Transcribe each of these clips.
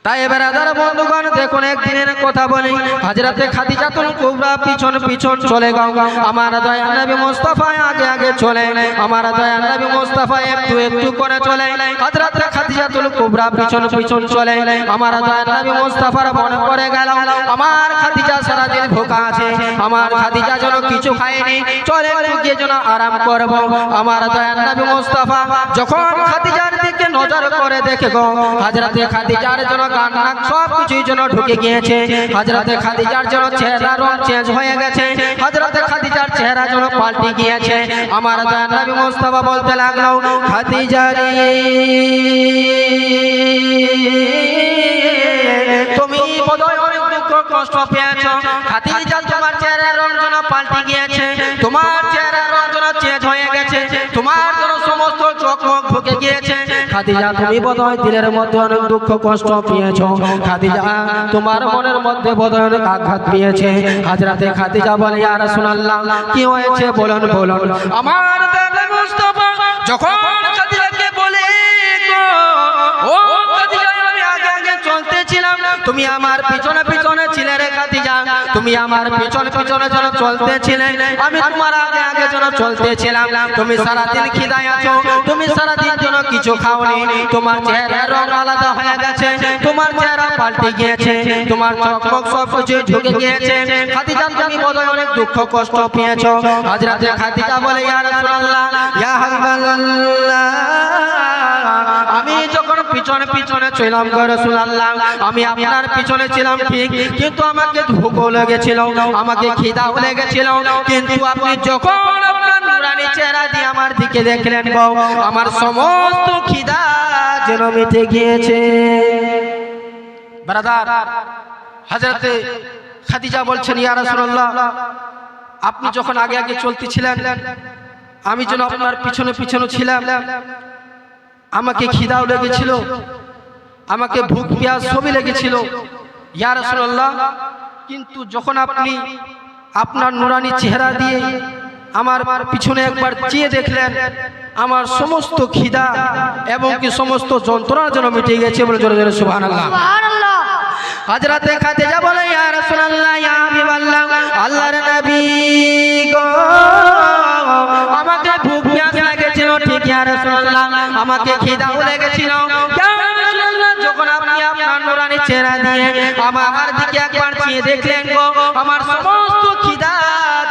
তাই বেরাদার বন্ধুগণ দেখুন একদিনের কথা বলি, হযরতে খাদিজাতুল কুবরা পিছন পিছন চলে গেল, আমার দয়ার নবী মুস্তাফা আগে আগে চলে, আমার দয়ার নবী মুস্তাফা একটু একটু করে চলে, হযরতে খাদিজাতুল কুবরা পিছন পিছন চলে। আমার দয়ার নবী মুস্তাফার মনে পড়ে গেল আমার খাদিজা সারাদিন ভোকা আছে, আমার খাদিজা যেন কিছু খায়নি, চলে একটু গিয়ে যেন আরাম করব। আমার দয়ার নবী মুস্তাফা যখন খাদিজার দিকে নজর করে দেখে গো হযরতে খাদিজার যেন গান নাক সব কিছুই যেন ঢুকে গিয়েছে, হযরতে খাদিজার যেন চেহারা রং চেঞ্জ হয়ে গেছে, হযরতে খাদিজার চেহারা যেন পাল্টে গিয়েছে। আমার দয়ার নবী মুস্তাফা বলতে লাগলো, খাদিজা রে তুমি বোধহয় অনেক দুঃখ কষ্ট পেয়েছো, খাদিজা তোমার চেহারার রং যেন পাল্টে গিয়েছে, তোমার চেহারার রং যেন চেঞ্জ হয়ে গেছে, তোমার যেন সমস্ত চোখ মুখ ঢুকে গিয়েছে। খাদিজা তুমি বোধহয় দিলের মধ্যে অনেক দুঃখ কষ্ট পেয়েছো, খাদিজা তোমার মনের মধ্যে বোধহয় অনেক আঘাত পেয়েছে। হযরতে খাদিজা বলে, ইয়া রাসূলুল্লাহ কি হয়েছে বলুন বলুন। আমার নবী মুস্তাফা যখন খাদিজাকে বলে, ও খাদিজা আমি আগে আগে চলতেছিলাম, তুমি আমার পিছনে পিছনে ছিলে রে খাদিজা, তুমি আমার পিছনে পিছনে যেন চলতেছিলে, আমি তোমার আগে আগে যেন চলতেছিলাম। তুমি সারাদিন খিদায় আছো, তুমি সারাদিন যেন কিছু খাওনি, তোমার চেহারার রং আলাদা হয়ে গেছে, তোমার চেহারা পাল্টে গিয়েছে, তোমার চোখ মুখ সব কিছু ঢুকে গিয়েছে। খাদিজা তুমি বোধহয় অনেক দুঃখ কষ্ট পেয়েছো। হযরতে খাদিজা বলে, ইয়া রাসূলুল্লাহ ইয়া হাবিবাল্লাহ আমি যখন পিছনে পিছনে ছিলাম গো রাসূলুল্লাহ, আমি আপনার পিছনে ছিলাম ঠিক, কিন্তু আমাকে ভুকও লেগেছিল, আমাকে খিদাও লেগেছিল, কিন্তু আপনি যখন আপনার নূরানি চেহারা দিয়ে আমার দিকে দেখলেন গো আমার সমস্ত খিদা যেন মিটে গিয়েছে। ব্রাদার হযরতে খাদিজা বলছেন, ইয়া রাসূলুল্লাহ আপনি যখন আগে আগে চলতেছিলেন, আমি যেন আপনার পিছনে পিছনে ছিলাম, আমাকে খিদাও লেগেছিল, আমাকে ভুক পিয়াস সবই লেগেছিল ইয়া রাসূলুল্লাহ, কিন্তু যখন আপনি আপনার নূরানি চেহারা দিয়ে আমার পিছনে একবার চেয়ে দেখলেন, আমার সমস্ত খিদা এবং কি সমস্ত যন্ত্রণা যেন মিটে গেছে। বলে জোরে জোরে সুবহানাল্লাহ। হযরতে খাদিজা বলে, ইয়া রাসূলুল্লাহ ইয়া হাবিবাল্লাহ আল্লাহর নবী গো আমাকে ভুক পিয়াস লেগেছিল ঠিক ইয়া রাসূলুল্লাহ, আমাকে খিদাও লেগেছিল, যখন আপনি আপনার নূরানি চেহারা দিয়ে আমার দিকে একবার চেয়ে দেখলেন গো আমার সমস্ত খিদা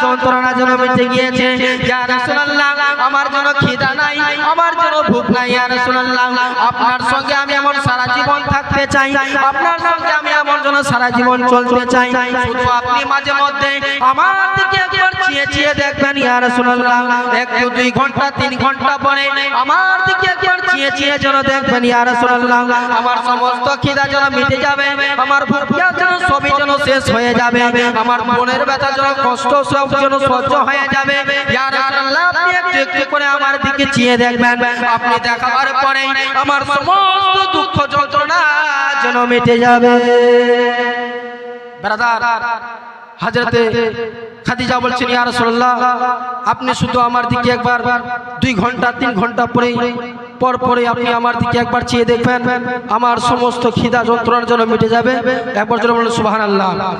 যন্ত্রণা যেন মিটে গিয়েছে। ইয়া রাসূলুল্লাহ আমার জন্য খিদা নাই, আমার জন্য ভুক নাই ইয়া রাসূলুল্লাহ, আপনার সঙ্গে আমি এমন সারা জীবন থাকতে চাই, আপনার সঙ্গে আমি এমন জন্য সারা জীবন চলতে চাই, শুধু আপনি মাঝে মধ্যে আমার দিকে একবার চেয়ে চেয়ে দেখবেন ইয়া রাসূলুল্লাহ, 1-2 ঘন্টা 3 ঘন্টা পরে আমার দিকে একবার চেয়ে চেয়ে যেন দেখবেন ইয়া রাসূলুল্লাহ, আমার সমস্ত খিদা যেন মিটে যাবে, আমার ভুক পিয়াস যেন সবই যেন শেষ হয়ে যাবে, আমার মনের ব্যথা যেন কষ্ট সব যেন সহ্য হয়ে যাবে। ইয়া রাসূলুল্লাহ আপনি একটু একটু করে আমার দিকে চেয়ে দেখবেন, আপনি দেখার পরে আমার সমস্ত দুঃখ যন্ত্রণা যেন মিটে যাবে। ব্রাদার হযরতে খাদিজা বলছেন, ইয়া রাসূলুল্লাহ আপনি শুধু আমার দিকে একবার 2 ঘন্টা 3 ঘন্টা পরে আপনি আমার দিকে একবার চেয়ে দেখবেন, আমার সমস্ত খিদা যন্ত্রণার জন্য মিটে যাবে। একবার জোরে বলুন সুবহানাল্লাহ।